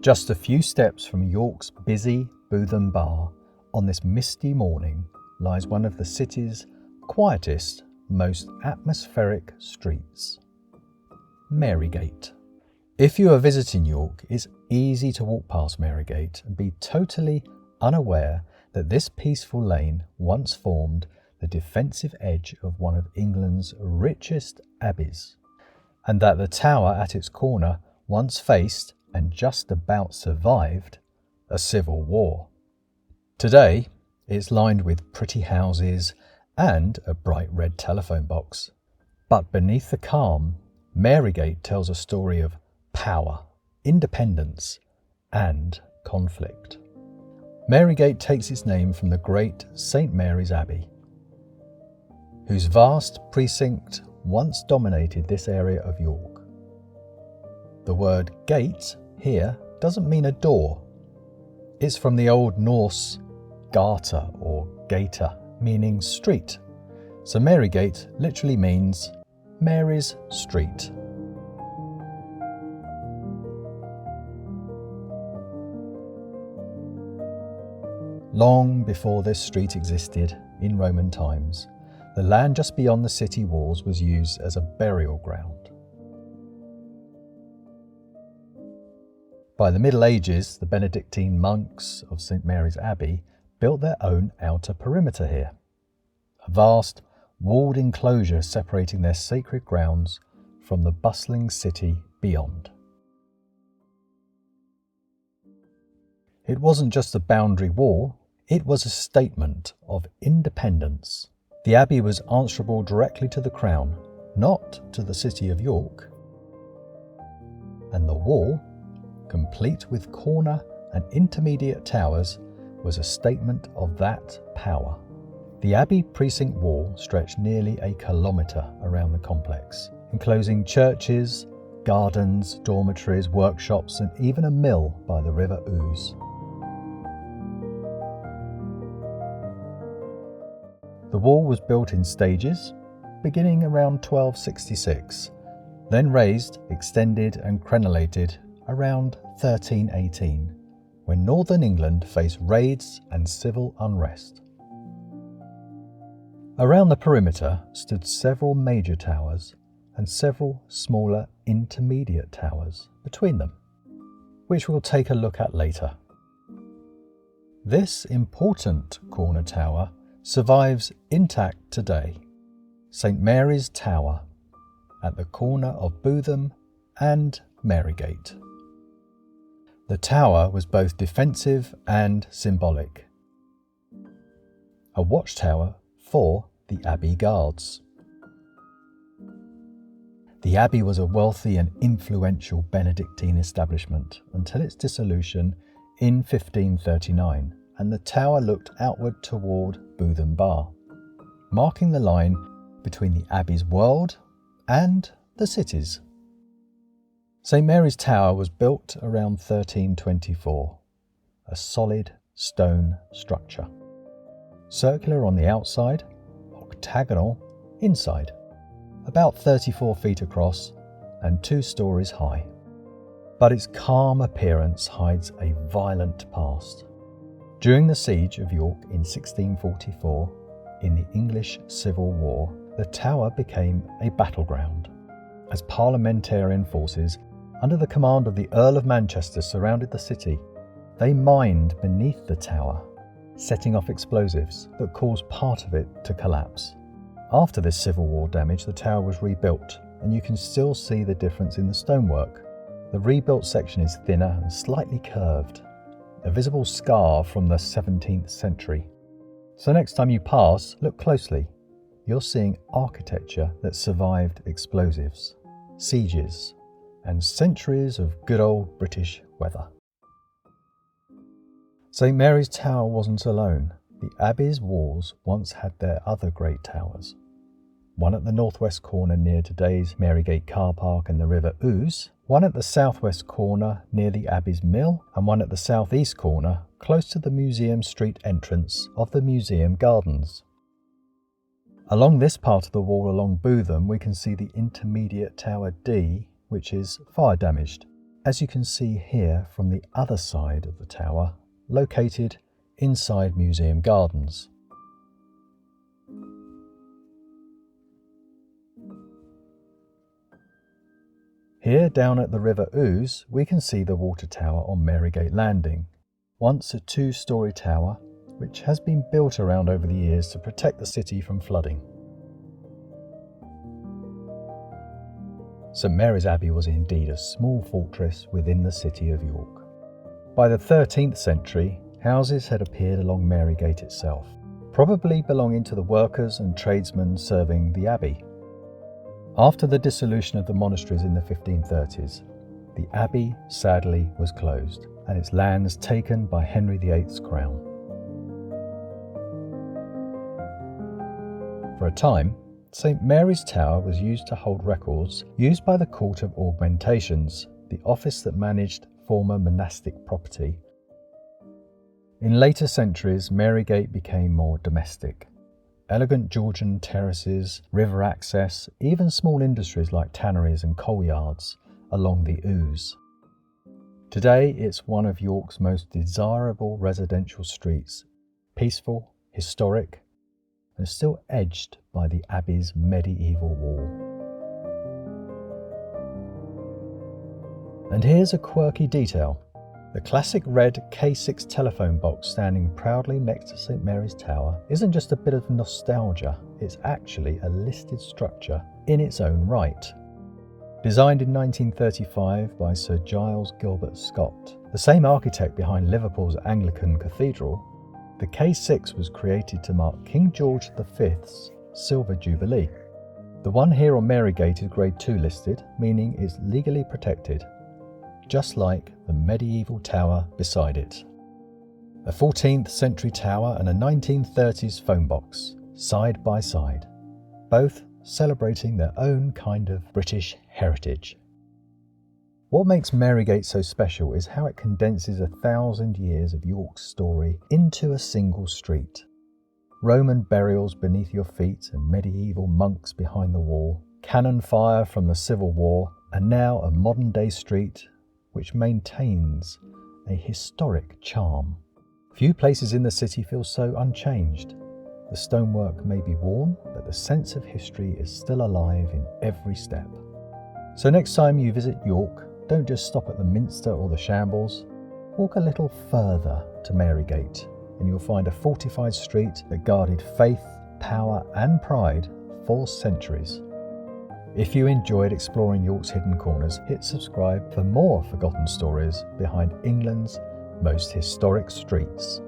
Just a few steps from York's busy Bootham Bar, on this misty morning, lies one of the city's quietest, most atmospheric streets, Marygate. If you are visiting York, it's easy to walk past Marygate and be totally unaware that this peaceful lane once formed the defensive edge of one of England's richest abbeys, and that the tower at its corner once faced, and just about survived, a civil war. Today, it's lined with pretty houses and a bright red telephone box. But beneath the calm, Marygate tells a story of power, independence, and conflict. Marygate takes its name from the great St. Mary's Abbey, whose vast precinct once dominated this area of York. The word gate here doesn't mean a door. It's from the Old Norse gata or gater, meaning street. So Marygate literally means Mary's Street. Long before this street existed in Roman times, the land just beyond the city walls was used as a burial ground. By the Middle Ages, the Benedictine monks of St. Mary's Abbey built their own outer perimeter here, a vast walled enclosure separating their sacred grounds from the bustling city beyond. It wasn't just a boundary wall, it was a statement of independence. The abbey was answerable directly to the crown, not to the city of York. And the wall, complete with corner and intermediate towers, was a statement of that power. The abbey precinct wall stretched nearly a kilometre around the complex, enclosing churches, gardens, dormitories, workshops, and even a mill by the River Ouse. The wall was built in stages, beginning around 1266, then raised, extended and crenellated around 1318, when northern England faced raids and civil unrest. Around the perimeter stood several major towers and several smaller intermediate towers between them, which we'll take a look at later. This important corner tower survives intact today, St. Mary's Tower, at the corner of Bootham and Marygate. The tower was both defensive and symbolic, a watchtower for the Abbey Guards. The Abbey was a wealthy and influential Benedictine establishment until its dissolution in 1539, and the tower looked outward toward Bootham Bar, marking the line between the Abbey's world and the city's. St. Mary's Tower was built around 1324, a solid stone structure, circular on the outside, octagonal inside, about 34 feet across and 2 stories high. But its calm appearance hides a violent past. During the siege of York in 1644, in the English Civil War, the tower became a battleground, as parliamentarian forces under the command of the Earl of Manchester surrounded the city. They mined beneath the tower, setting off explosives that caused part of it to collapse. After this Civil War damage, the tower was rebuilt, and you can still see the difference in the stonework. The rebuilt section is thinner and slightly curved, a visible scar from the 17th century. So next time you pass, look closely. You're seeing architecture that survived explosives, sieges, and centuries of good old British weather. St. Mary's Tower wasn't alone. The Abbey's walls once had their other great towers. One at the northwest corner near today's Marygate car park and the River Ouse, one at the southwest corner near the Abbey's mill, and one at the southeast corner close to the Museum Street entrance of the Museum Gardens. Along this part of the wall along Bootham, we can see the intermediate Tower D, which is fire damaged, as you can see here from the other side of the tower, located inside museum gardens. Here down at the River Ouse, we can see the water tower on Marygate Landing, once a 2-storey tower which has been built around over the years to protect the city from flooding. St Mary's Abbey was indeed a small fortress within the city of York. By the 13th century, houses had appeared along Marygate itself, probably belonging to the workers and tradesmen serving the abbey. After the dissolution of the monasteries in the 1530s, the abbey sadly was closed and its lands taken by Henry VIII's crown. For a time, St Mary's Tower was used to hold records used by the Court of Augmentations, the office that managed former monastic property. In later centuries, Marygate became more domestic. Elegant Georgian terraces, river access, even small industries like tanneries and coal yards along the Ouse. Today it's one of York's most desirable residential streets, peaceful, historic, and still edged by the Abbey's medieval wall. And here's a quirky detail. The classic red K6 telephone box standing proudly next to St Mary's Tower isn't just a bit of nostalgia, it's actually a listed structure in its own right. Designed in 1935 by Sir Giles Gilbert Scott, the same architect behind Liverpool's Anglican Cathedral, the K6 was created to mark King George V's Silver Jubilee. The one here on Marygate is Grade 2 listed, meaning it's legally protected, just like the medieval tower beside it. A 14th century tower and a 1930s phone box, side by side, both celebrating their own kind of British heritage. What makes Marygate so special is how it condenses 1,000 years of York's story into a single street. Roman burials beneath your feet and medieval monks behind the wall, cannon fire from the Civil War, and now a modern-day street which maintains a historic charm. Few places in the city feel so unchanged. The stonework may be worn, but the sense of history is still alive in every step. So next time you visit York, don't just stop at the Minster or the Shambles. Walk a little further to Marygate, and you'll find a fortified street that guarded faith, power and pride for centuries. If you enjoyed exploring York's hidden corners, hit subscribe for more forgotten stories behind England's most historic streets.